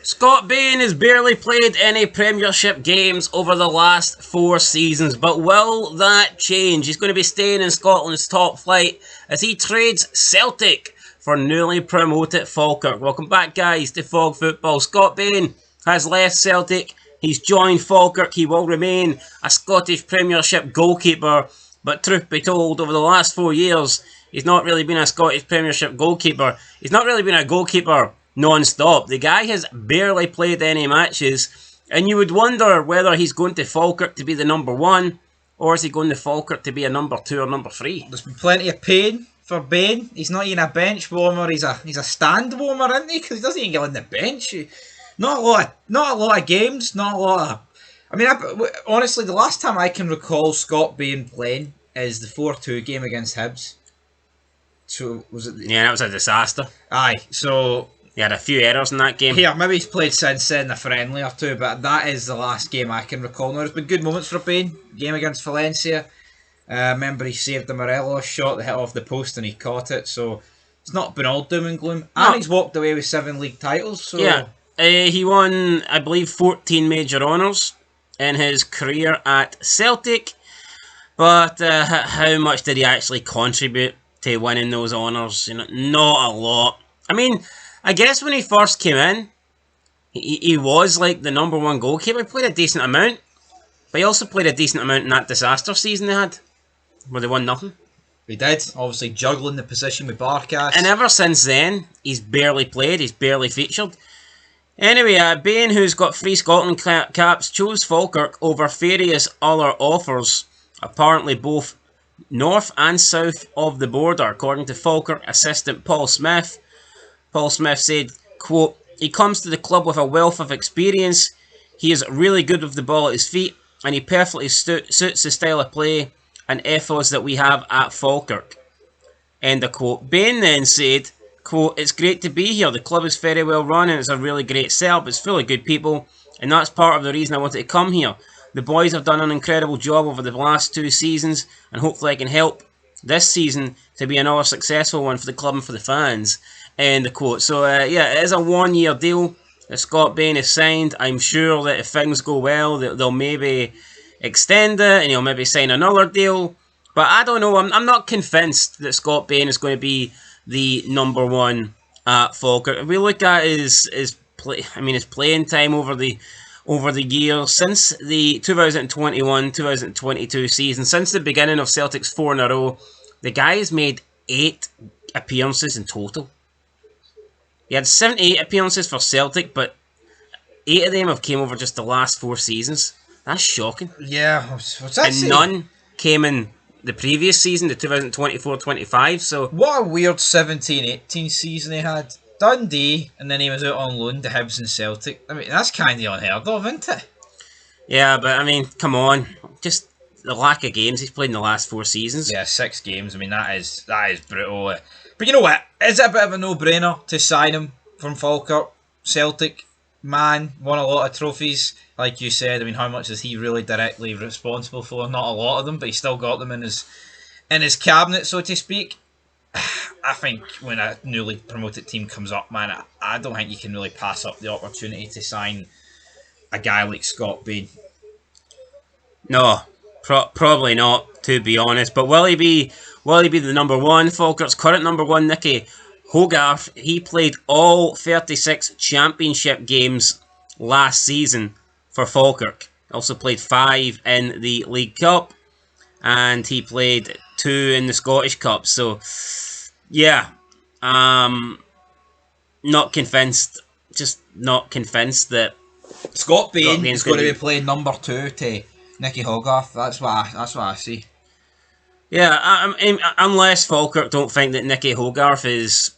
Scott Bain has barely played any Premiership games over the last 4 seasons, but will that change? He's going to be staying in Scotland's top flight as he trades Celtic for newly promoted Falkirk. Welcome back, guys, to Fog Football. Scott Bain has left Celtic. He's joined Falkirk. He will remain a Scottish Premiership goalkeeper, but truth be told, over the last 4 years, he's not really been a Scottish Premiership goalkeeper. He's not really been a goalkeeper non-stop. The guy has barely played any matches, and you would wonder whether he's going to Falkirk to be the number 1, or is he going to Falkirk to be a number 2 or number 3? There's been plenty of pain for Bain. He's not even a bench warmer. He's a stand warmer, isn't he? Because he doesn't even get on the bench. Not a lot of games. Not a lot of. I mean, honestly, the last time I can recall Scott Bain playing is the 4-2 game against Hibs. So was it? Yeah, that was a disaster. Aye. So. He had a few errors in that game. Yeah, maybe he's played since then, a friendly or two, but that is the last game I can recall. Now, there's been good moments for Bain. Game against Valencia. Remember, he saved the Morelos shot that hit off the post and he caught it, so it's not been all doom and gloom. No. And he's walked away with 7 league titles, so... Yeah, he won, I believe, 14 major honours in his career at Celtic, but how much did he actually contribute to winning those honours? You know, not a lot. I mean, I guess when he first came in, he was like the number 1 goalkeeper. He played a decent amount, but he also played a decent amount in that disaster season they had, where they won nothing. He did, obviously juggling the position with Barkas. And ever since then, he's barely played, he's barely featured. Anyway, Bain, who's got 3 Scotland caps, chose Falkirk over various other offers, apparently both north and south of the border, according to Falkirk assistant Paul Smith. Paul Smith said, quote, "He comes to the club with a wealth of experience. He is really good with the ball at his feet, and he perfectly suits the style of play and ethos that we have at Falkirk." End of quote. Bain then said, quote, "It's great to be here. The club is very well run and it's a really great setup. It's full of good people, and that's part of the reason I wanted to come here. The boys have done an incredible job over the last 2 seasons, and hopefully I can help this season to be another successful one for the club and for the fans." End of quote. So, yeah, it is a 1-year deal that Scott Bain has signed. I'm sure that if things go well, they'll maybe extend it and he'll maybe sign another deal. But I don't know. I'm not convinced that Scott Bain is going to be the number 1 at Falkirk. If we look at his playing time over the years, since the 2021-2022 season, since the beginning of Celtic's 4 in a row, the guy has made 8 appearances in total. He had 78 appearances for Celtic, but 8 of them have came over just the last 4 seasons. That's shocking. Yeah, what's that? And none came in the previous season, the 2024-25. So what a weird 17-18 season he had. Dundee, and then he was out on loan to Hibs and Celtic. I mean, that's kind of unheard of, isn't it? Yeah, but I mean, come on, just the lack of games he's played in the last 4 seasons. Yeah, 6 games. I mean, that is brutal. But you know what? Is it a bit of a no-brainer to sign him from Falkirk? Celtic, man, won a lot of trophies. Like you said, I mean, how much is he really directly responsible for? Not a lot of them, but he still got them in his cabinet, so to speak. I think when a newly promoted team comes up, man, I don't think you can really pass up the opportunity to sign a guy like Scott Bain. No, probably not, to be honest. But will he be the number 1? Falkirk's current number 1, Nicky Hogarth, he played all 36 championship games last season for Falkirk. Also played 5 in the League Cup, and he played 2 in the Scottish Cup. So, yeah, not convinced. Just not convinced that Scott Bain is going to be playing number 2 to Nicky Hogarth. That's what I see. Yeah, unless Falkirk don't think that Nicky Hogarth is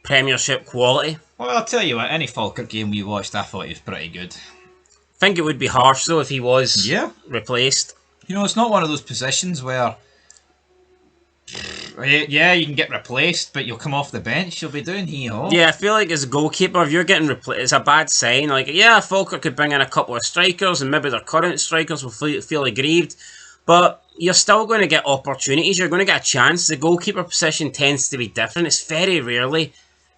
Premiership quality. Well, I'll tell you what, any Falkirk game we watched, I thought he was pretty good. I think it would be harsh, though, if he was replaced. You know, it's not one of those positions where, yeah, you can get replaced, but you'll come off the bench, you'll be doing hee-haw. Yeah, I feel like as a goalkeeper, if you're getting replaced, it's a bad sign. Like, yeah, Falkirk could bring in a couple of strikers, and maybe their current strikers will feel aggrieved, but you're still going to get opportunities. You're going to get a chance. The goalkeeper position tends to be different. It's very rarely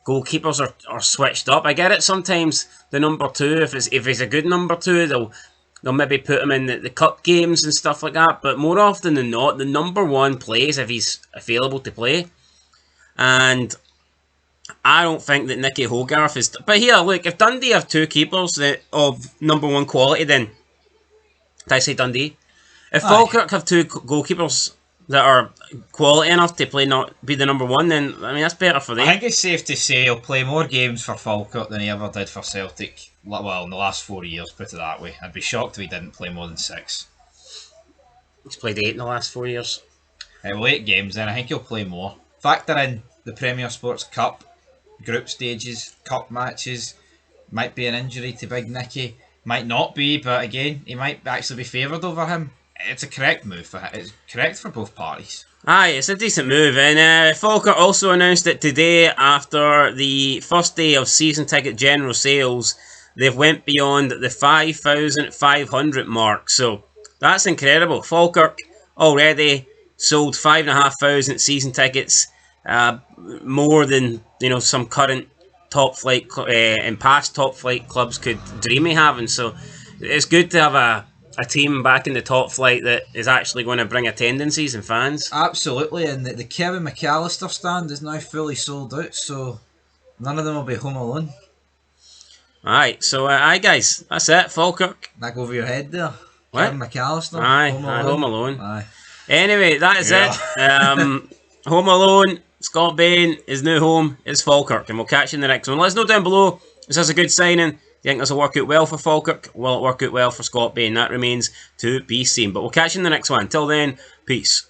goalkeepers are switched up. I get it. Sometimes the number 2, if he's a good number 2, they'll maybe put him in the cup games and stuff like that. But more often than not, the number 1 plays if he's available to play. And I don't think that Nicky Hogarth is. But here, look, if Dundee have 2 keepers of number 1 quality, then did I say Dundee? If Falkirk have 2 goalkeepers that are quality enough to play, not be the number 1, then I mean that's better for them. I think it's safe to say he'll play more games for Falkirk than he ever did for Celtic. Well, in the last 4 years, put it that way. I'd be shocked if he didn't play more than 6. He's played 8 in the last 4 years. Late games, then I think he'll play more. Factor in the Premier Sports Cup, group stages, cup matches. Might be an injury to Big Nicky. Might not be, but again, he might actually be favoured over him. It's a correct move for him. It's correct for both parties. Aye, it's a decent move. And Falkirk also announced that today, after the first day of season ticket general sales, they've went beyond the 5,500 mark. So that's incredible. Falkirk already sold 5,500 season tickets, more than some current top flight and past top flight clubs could dream of having. So it's good to have a team back in the top flight that is actually going to bring attendances and fans. Absolutely, and the Kevin McAllister stand is now fully sold out, so none of them will be home alone. Alright, so aye guys, that's it, Falkirk. That go over your head there. What? Kevin McAllister. Aye, Home Alone. Aye. Anyway, that is it. Home Alone, Scott Bain, his new home is Falkirk, and we'll catch you in the next one. Let us know down below, is this a good signing? Do you think this will work out well for Falkirk? Will it work out well for Scott Bain? That remains to be seen. But we'll catch you in the next one. Until then, peace.